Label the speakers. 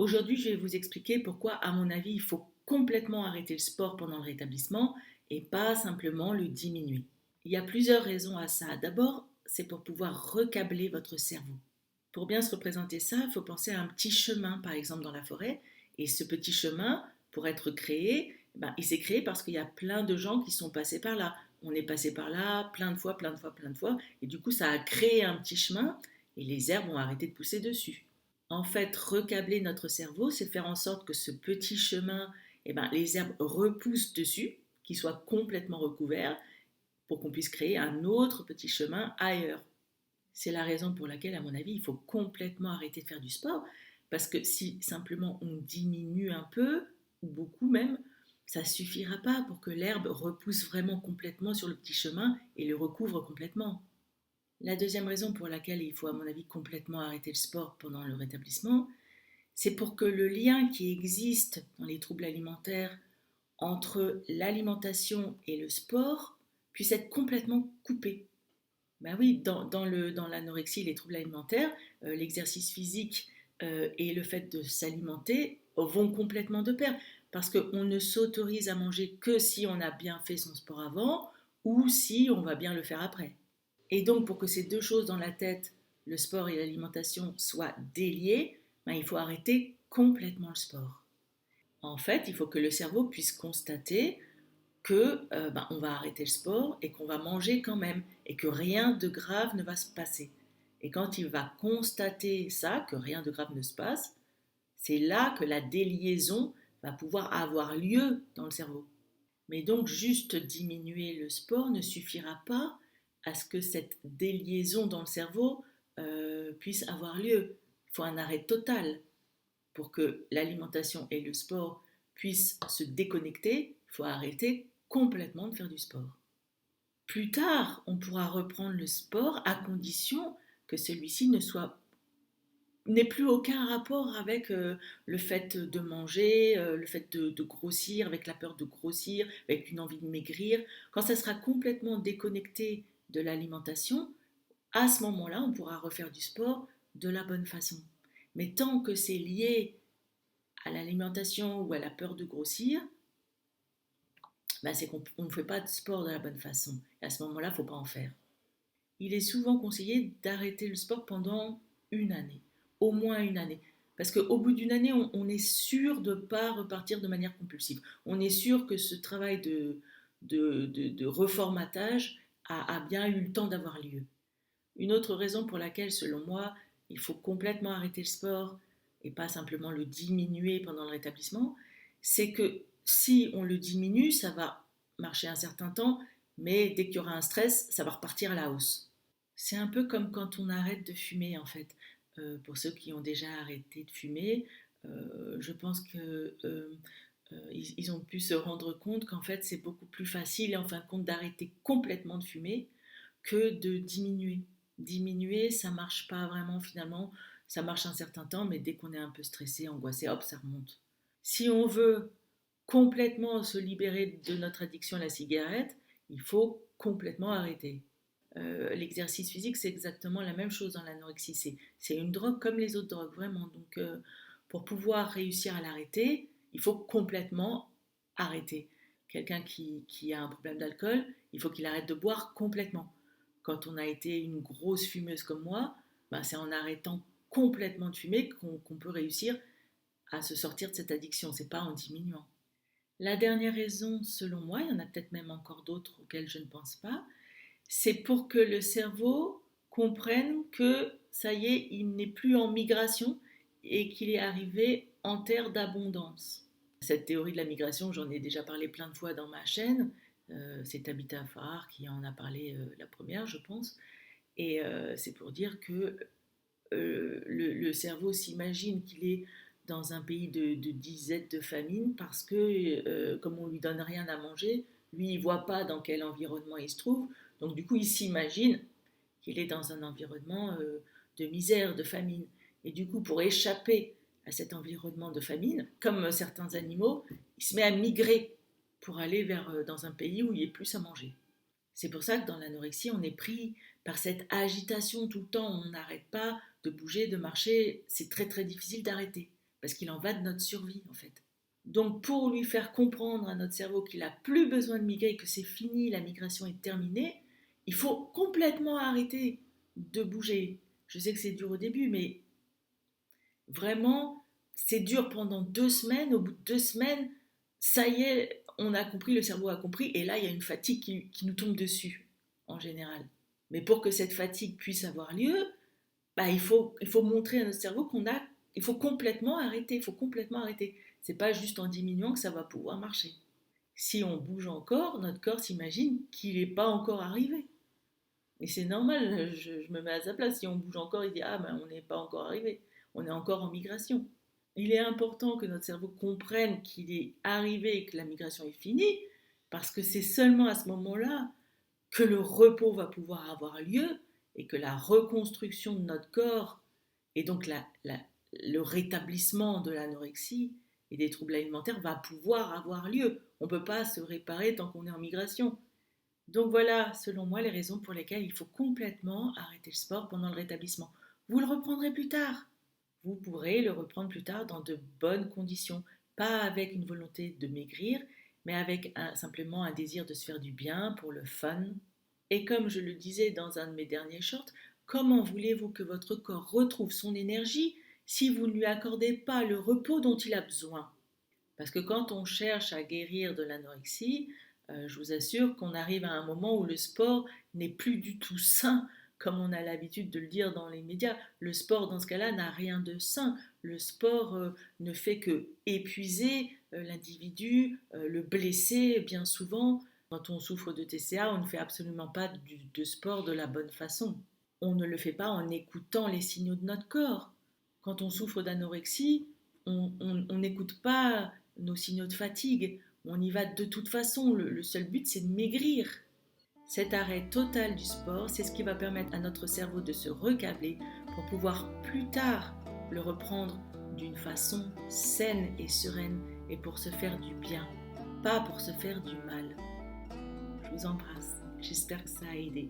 Speaker 1: Aujourd'hui, je vais vous expliquer pourquoi, à mon avis, il faut complètement arrêter le sport pendant le rétablissement et pas simplement le diminuer. Il y a plusieurs raisons à ça. D'abord, c'est pour pouvoir recabler votre cerveau. Pour bien se représenter ça, il faut penser à un petit chemin, par exemple, dans la forêt. Et ce petit chemin, pour être créé, il s'est créé parce qu'il y a plein de gens qui sont passés par là. On est passé par là plein de fois, plein de fois, plein de fois. Et du coup, ça a créé un petit chemin et les herbes ont arrêté de pousser dessus. En fait, recabler notre cerveau, c'est faire en sorte que ce petit chemin, les herbes repoussent dessus, qu'il soit complètement recouvert, pour qu'on puisse créer un autre petit chemin ailleurs. C'est la raison pour laquelle, à mon avis, il faut complètement arrêter de faire du sport, parce que si simplement on diminue un peu, ou beaucoup même, ça ne suffira pas pour que l'herbe repousse vraiment complètement sur le petit chemin et le recouvre complètement. La deuxième raison pour laquelle il faut, à mon avis, complètement arrêter le sport pendant le rétablissement, c'est pour que le lien qui existe dans les troubles alimentaires entre l'alimentation et le sport puisse être complètement coupé. Ben oui, dans l'anorexie et les troubles alimentaires, l'exercice physique et le fait de s'alimenter vont complètement de pair. Parce qu'on ne s'autorise à manger que si on a bien fait son sport avant ou si on va bien le faire après. Et donc, pour que ces deux choses dans la tête, le sport et l'alimentation, soient déliées, il faut arrêter complètement le sport. En fait, il faut que le cerveau puisse constater que on va arrêter le sport et qu'on va manger quand même et que rien de grave ne va se passer. Et quand il va constater ça, que rien de grave ne se passe, c'est là que la déliaison va pouvoir avoir lieu dans le cerveau. Mais donc juste diminuer le sport ne suffira pas à ce que cette déliaison dans le cerveau puisse avoir lieu. Il faut un arrêt total pour que l'alimentation et le sport puissent se déconnecter. Il faut arrêter complètement de faire du sport. Plus tard, on pourra reprendre le sport à condition que celui-ci n'ait plus aucun rapport avec le fait de manger, le fait de grossir, avec la peur de grossir, avec une envie de maigrir. Quand ça sera complètement déconnecté de l'alimentation, à ce moment-là, on pourra refaire du sport de la bonne façon. Mais tant que c'est lié à l'alimentation ou à la peur de grossir, c'est qu'on ne fait pas de sport de la bonne façon. Et à ce moment-là, il ne faut pas en faire. Il est souvent conseillé d'arrêter le sport pendant une année, au moins une année. Parce qu'au bout d'une année, on est sûr de ne pas repartir de manière compulsive. On est sûr que ce travail de reformatage a bien eu le temps d'avoir lieu. Une autre raison pour laquelle, selon moi, il faut complètement arrêter le sport et pas simplement le diminuer pendant le rétablissement, c'est que si on le diminue, ça va marcher un certain temps, mais dès qu'il y aura un stress, ça va repartir à la hausse. C'est un peu comme quand on arrête de fumer, en fait. Pour ceux qui ont déjà arrêté de fumer, je pense qu'ils ont pu se rendre compte qu'en fait, c'est beaucoup plus facile, en fin de compte, d'arrêter complètement de fumer que de diminuer. Diminuer, ça marche pas vraiment finalement. Ça marche un certain temps, mais dès qu'on est un peu stressé, angoissé, hop, ça remonte. Si on veut complètement se libérer de notre addiction à la cigarette, il faut complètement arrêter. L'exercice physique, c'est exactement la même chose dans l'anorexie. C'est une drogue comme les autres drogues, vraiment. Donc, pour pouvoir réussir à l'arrêter, il faut complètement arrêter. Quelqu'un qui a un problème d'alcool, il faut qu'il arrête de boire complètement. Quand on a été une grosse fumeuse comme moi, c'est en arrêtant complètement de fumer qu'on peut réussir à se sortir de cette addiction. C'est pas en diminuant. La dernière raison, selon moi, il y en a peut-être même encore d'autres auxquelles je ne pense pas, c'est pour que le cerveau comprenne que ça y est, il n'est plus en migration et qu'il est arrivé en terre d'abondance. Cette théorie de la migration, j'en ai déjà parlé plein de fois dans ma chaîne. C'est Tabitha Farrar qui en a parlé la première, je pense. Et c'est pour dire que le cerveau s'imagine qu'il est dans un pays de disette, de famine, parce que comme on lui donne rien à manger, lui il voit pas dans quel environnement il se trouve, donc du coup il s'imagine qu'il est dans un environnement de misère, de famine, et du coup pour échapper à cet environnement de famine, comme certains animaux, il se met à migrer pour aller dans un pays où il y a plus à manger. C'est pour ça que dans l'anorexie, on est pris par cette agitation tout le temps, on n'arrête pas de bouger, de marcher, c'est très très difficile d'arrêter. parce qu'il en va de notre survie en fait. Donc pour lui faire comprendre à notre cerveau qu'il n'a plus besoin de migrer, que c'est fini, la migration est terminée, il faut complètement arrêter de bouger. Je sais que c'est dur au début, mais vraiment, c'est dur pendant 2 semaines. Au bout de 2 semaines, ça y est, on a compris, le cerveau a compris, et là, il y a une fatigue qui nous tombe dessus, en général. Mais pour que cette fatigue puisse avoir lieu, bah, il faut montrer à notre cerveau il faut complètement arrêter, il faut complètement arrêter. C'est pas juste en diminuant que ça va pouvoir marcher. Si on bouge encore, notre corps s'imagine qu'il n'est pas encore arrivé. Et c'est normal, je me mets à sa place. Si on bouge encore, il dit ah ben on n'est pas encore arrivé, on est encore en migration. Il est important que notre cerveau comprenne qu'il est arrivé et que la migration est finie, parce que c'est seulement à ce moment-là que le repos va pouvoir avoir lieu et que la reconstruction de notre corps et donc le rétablissement de l'anorexie et des troubles alimentaires va pouvoir avoir lieu. On ne peut pas se réparer tant qu'on est en migration. Donc voilà, selon moi, les raisons pour lesquelles il faut complètement arrêter le sport pendant le rétablissement. Vous le reprendrez plus tard. Vous pourrez le reprendre plus tard dans de bonnes conditions, pas avec une volonté de maigrir, mais avec simplement un désir de se faire du bien pour le fun. Et comme je le disais dans un de mes derniers shorts, comment voulez-vous que votre corps retrouve son énergie si vous ne lui accordez pas le repos dont il a besoin? Parce que quand on cherche à guérir de l'anorexie, je vous assure qu'on arrive à un moment où le sport n'est plus du tout sain, comme on a l'habitude de le dire dans les médias. Le sport, dans ce cas-là, n'a rien de sain. Le sport ne fait que épuiser l'individu, le blesser bien souvent. Quand on souffre de TCA, on ne fait absolument pas de sport de la bonne façon. On ne le fait pas en écoutant les signaux de notre corps. Quand on souffre d'anorexie, on n'écoute pas nos signaux de fatigue. On y va de toute façon. Le seul but, c'est de maigrir. Cet arrêt total du sport, c'est ce qui va permettre à notre cerveau de se recabler pour pouvoir plus tard le reprendre d'une façon saine et sereine et pour se faire du bien, pas pour se faire du mal. Je vous embrasse. J'espère que ça a aidé.